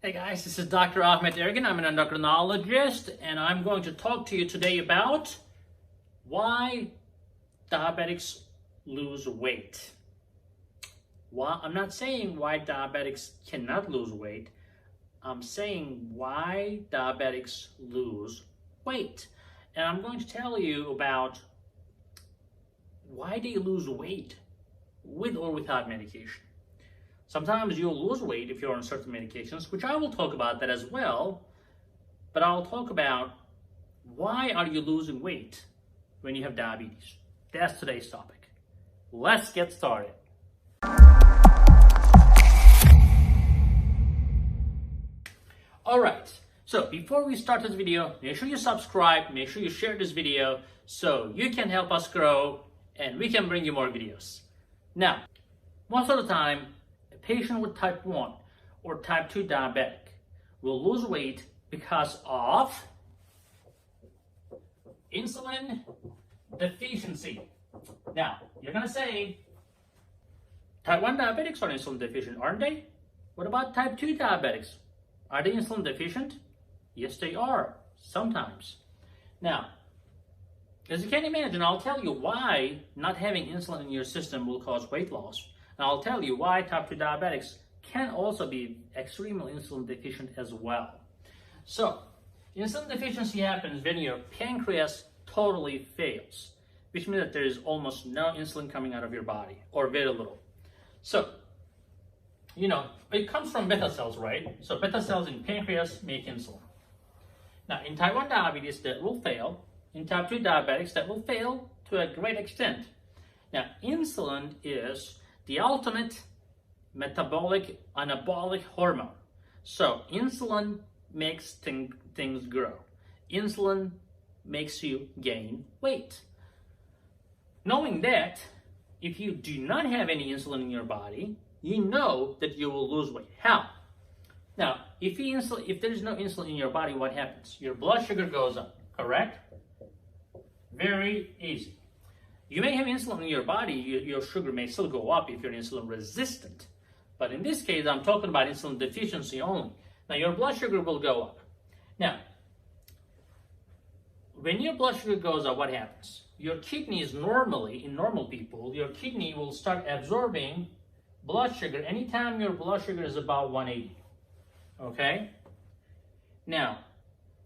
Hey guys, this is Dr. Ahmed Ergin. I'm an endocrinologist, and I'm going to talk to you today about why diabetics lose weight. I'm not saying why diabetics cannot lose weight. I'm saying why diabetics lose weight. And I'm going to tell you about why they lose weight with or without medication. Sometimes you'll lose weight if you're on certain medications, which I will talk about that as well, but I'll talk about why are you losing weight when you have diabetes. That's today's topic. Let's get started. All right, so before we start this video, make sure you subscribe, make sure you share this video so you can help us grow and we can bring you more videos. Now, most of the time, a patient with type 1 or type 2 diabetic will lose weight because of insulin deficiency. Now, you're going to say, type 1 diabetics are insulin deficient, aren't they? What about type 2 diabetics? Are they insulin deficient? Yes, they are, sometimes. Now, as you can imagine, I'll tell you why not having insulin in your system will cause weight loss. And I'll tell you why type 2 diabetics can also be extremely insulin deficient as well. So, insulin deficiency happens when your pancreas totally fails, which means that there is almost no insulin coming out of your body, or very little. So, you know, it comes from beta cells, right? So beta cells in pancreas make insulin. Now, in type 1 diabetes, that will fail. In type 2 diabetics, that will fail to a great extent. Now, insulin is the ultimate metabolic anabolic hormone. So, insulin makes things grow. Insulin makes you gain weight. Knowing that, if you do not have any insulin in your body, you know that you will lose weight. How? Now, if there is no insulin in your body, what happens? Your blood sugar goes up, correct? Very easy. You may have insulin in your body, your sugar may still go up if you're insulin resistant. But in this case, I'm talking about insulin deficiency only. Now, your blood sugar will go up. Now, when your blood sugar goes up, what happens? Your kidneys normally, in normal people, your kidney will start absorbing blood sugar anytime your blood sugar is about 180. Okay? Now,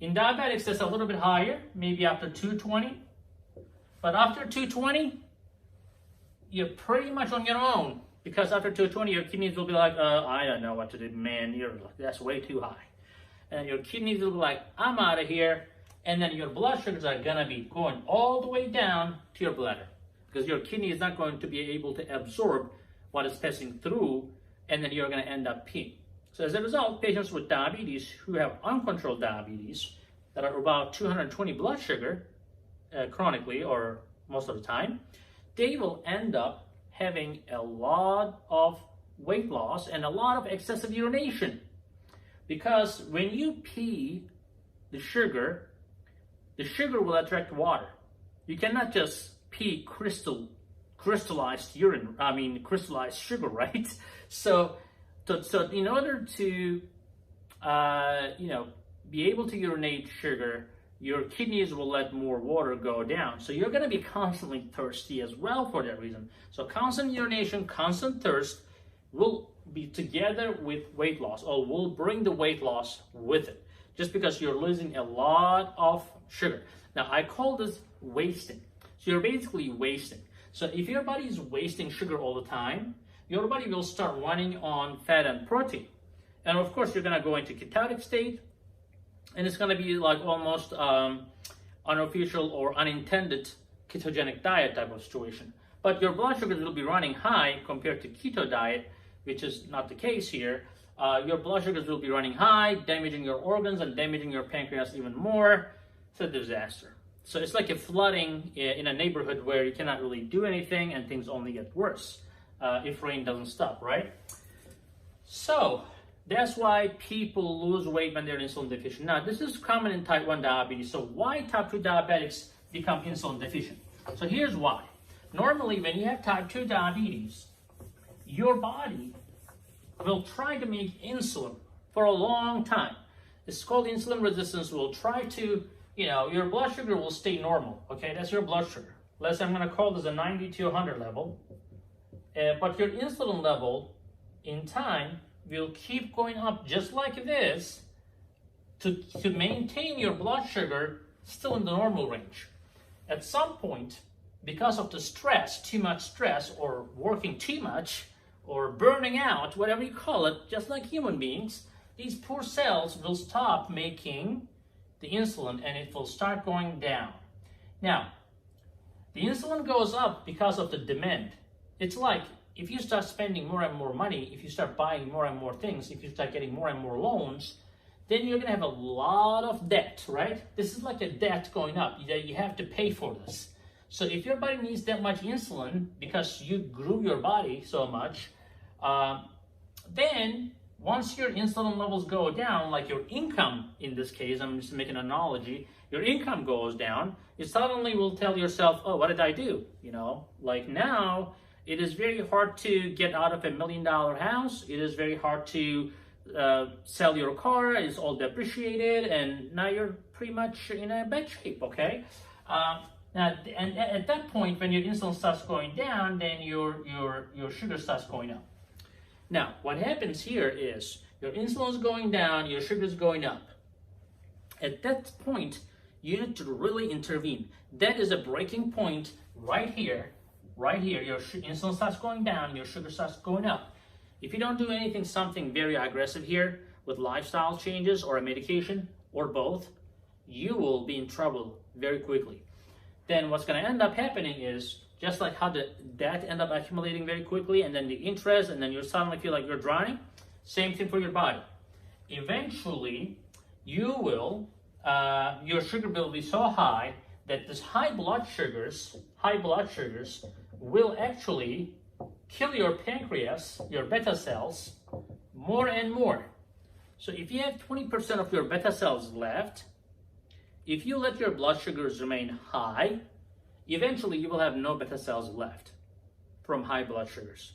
in diabetics, that's a little bit higher, maybe after 220. But after 220, you're pretty much on your own, because after 220, your kidneys will be like, I don't know what to do, man, that's way too high. And your kidneys will be like, I'm out of here. And then your blood sugars are going to be going all the way down to your bladder, because your kidney is not going to be able to absorb what is passing through, and then you're going to end up peeing. So as a result, patients with diabetes who have uncontrolled diabetes that are about 220 blood sugar, chronically or most of the time, they will end up having a lot of weight loss and a lot of excessive urination. Because when you pee the sugar will attract water. You cannot just pee crystallized sugar, right? So in order to be able to urinate sugar, your kidneys will let more water go down. So you're going to be constantly thirsty as well for that reason. So constant urination, constant thirst will be together with weight loss, or will bring the weight loss with it, just because you're losing a lot of sugar. Now, I call this wasting. So you're basically wasting. So if your body is wasting sugar all the time, your body will start running on fat and protein. And of course, you're going to go into ketotic state, and it's going to be like almost unofficial or unintended ketogenic diet type of situation. But your blood sugars will be running high compared to keto diet, which is not the case here. Your blood sugars will be running high, damaging your organs and damaging your pancreas even more. It's a disaster. So it's like a flooding in a neighborhood where you cannot really do anything and things only get worse if rain doesn't stop, right? So that's why people lose weight when they're insulin deficient. Now, this is common in type 1 diabetes. So why type 2 diabetics become insulin deficient? So here's why. Normally, when you have type 2 diabetes, your body will try to make insulin for a long time. It's called insulin resistance. Will try to, your blood sugar will stay normal. Okay, that's your blood sugar. Let's say I'm going to call this a 90 to 100 level. But your insulin level in time will keep going up just like this to maintain your blood sugar still in the normal range. At some point, because of the stress, too much stress, or working too much, or burning out, whatever you call it, just like human beings, these poor cells will stop making the insulin and it will start going down. Now, the insulin goes up because of the demand. It's like if you start spending more and more money, if you start buying more and more things, if you start getting more and more loans, then you're going to have a lot of debt, right? This is like a debt going up. You have to pay for this. So if your body needs that much insulin because you grew your body so much, then once your insulin levels go down, like your income in this case, I'm just making an analogy, your income goes down, you suddenly will tell yourself, oh, what did I do? Like now, it is very hard to get out of $1 million house. It is very hard to sell your car. It's all depreciated, and now you're pretty much in a bad shape, okay? Now, and at that point, when your insulin starts going down, then your sugar starts going up. Now, what happens here is your insulin is going down, your sugar is going up. At that point, you need to really intervene. That is a breaking point right here. Right here, your insulin starts going down, your sugar starts going up. If you don't do something very aggressive here with lifestyle changes or a medication or both, you will be in trouble very quickly. Then what's going to end up happening is just like how the debt end up accumulating very quickly, and then the interest, and then you suddenly feel like you're drowning. Same thing for your body. Eventually, your sugar will be so high that this high blood sugars will actually kill your pancreas, your beta cells, more and more. So if you have 20% of your beta cells left, if you let your blood sugars remain high, eventually you will have no beta cells left from high blood sugars.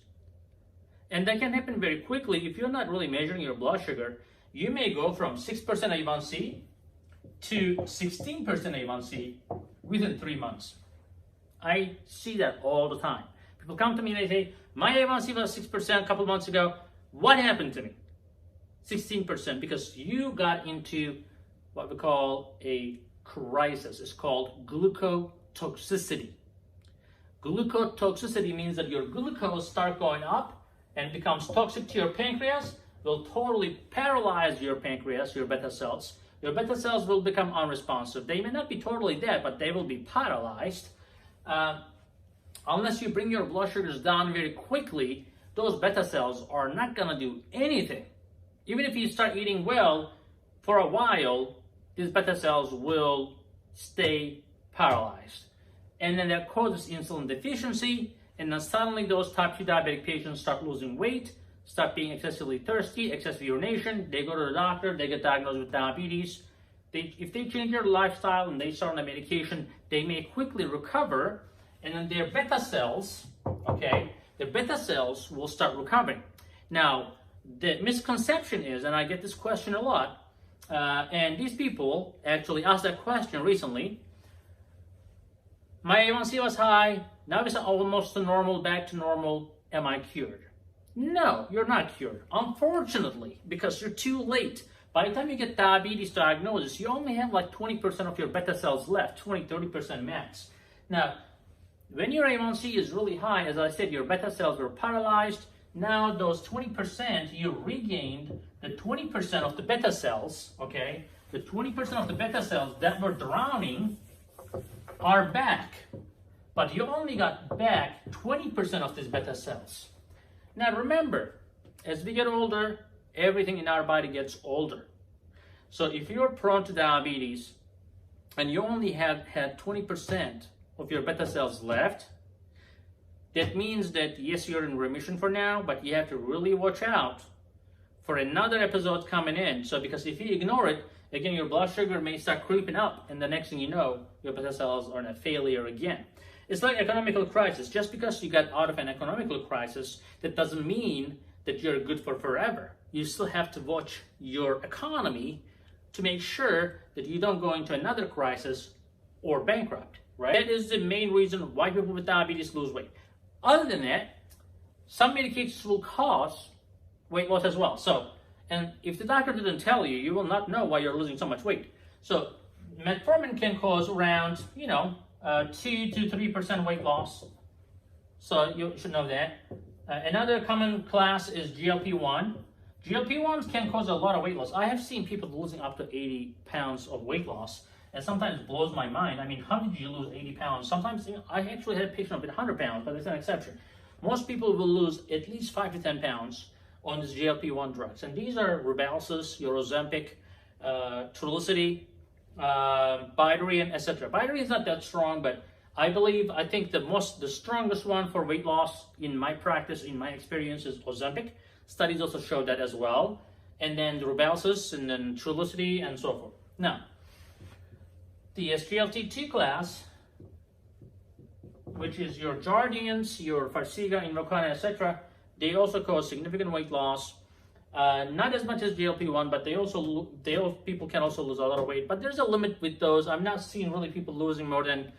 And that can happen very quickly. If you're not really measuring your blood sugar, you may go from 6% A1C to 16% A1C within 3 months. I see that all the time. People come to me and they say, my A1C was 6% a couple months ago. What happened to me? 16%, because you got into what we call a crisis. It's called glucotoxicity. Glucotoxicity means that your glucose starts going up and becomes toxic to your pancreas, will totally paralyze your pancreas, your beta cells. Your beta cells will become unresponsive. They may not be totally dead, but they will be paralyzed. Unless you bring your blood sugars down very quickly, those beta cells are not going to do anything. Even if you start eating well, for a while, these beta cells will stay paralyzed. And then that causes insulin deficiency, and then suddenly those type 2 diabetic patients start losing weight, start being excessively thirsty, excessive urination, they go to the doctor, they get diagnosed with diabetes. If they change their lifestyle and they start on a medication, they may quickly recover, and then their beta cells, their beta cells will start recovering. Now, the misconception is, and I get this question a lot, and these people actually asked that question recently, my A1C was high, now it's almost to normal, back to normal, am I cured? No, you're not cured, unfortunately, because you're too late. By the time you get diabetes diagnosis, you only have like 20% of your beta cells left, 20-30% max. Now, when your A1C is really high, as I said, your beta cells were paralyzed. Now those 20%, you regained the 20% of the beta cells, the 20% of the beta cells that were drowning are back. But you only got back 20% of these beta cells. Now remember, as we get older, everything in our body gets older. So if you're prone to diabetes and you only have had 20% of your beta cells left, that means that yes, you're in remission for now, but you have to really watch out for another episode coming in. So because if you ignore it, again, your blood sugar may start creeping up, and the next thing you know, your beta cells are in a failure again. It's like economical crisis. Just because you got out of an economical crisis, that doesn't mean that you're good for forever. you still have to watch your economy to make sure that you don't go into another crisis or bankrupt, right? That is the main reason why people with diabetes lose weight. Other than that, some medications will cause weight loss as well. So, and if the doctor didn't tell you, you will not know why you're losing so much weight. So, metformin can cause around, 2 to 3% weight loss. So you should know that. Another common class is GLP-1. GLP-1s can cause a lot of weight loss. I have seen people losing up to 80 pounds of weight loss, and sometimes blows my mind. I mean, how did you lose 80 pounds? Sometimes, I actually had a patient with 100 pounds, but it's an exception. Most people will lose at least 5 to 10 pounds on these GLP-1 drugs. And these are Rybelsus, Ozempic, Trulicity, Bydureon, etc. Bydureon is not that strong, but I think the strongest one for weight loss in my practice, in my experience, is Ozempic. Studies also show that as well. And then the Rybelsus, and then Trulicity, and so forth. Now, the SGLT2 class, which is your Jardians, your Farxiga, Invokana, etc., they also cause significant weight loss. Not as much as GLP-1, but people can also lose a lot of weight. But there's a limit with those. I'm not seeing really people losing more than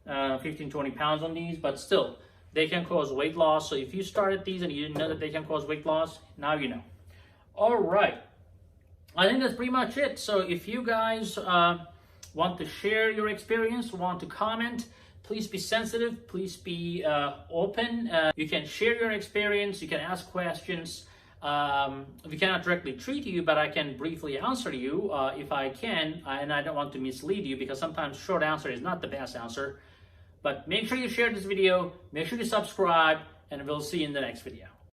15, 20 pounds on these, but still, they can cause weight loss. So if you started these and you didn't know that they can cause weight loss, now you know. All right. I think that's pretty much it. So if you guys want to share your experience, want to comment, please be sensitive, please be open. You can share your experience, you can ask questions. We cannot directly treat you, but I can briefly answer you if I can, and I don't want to mislead you, because sometimes short answer is not the best answer. But make sure you share this video, make sure you subscribe, and we'll see you in the next video.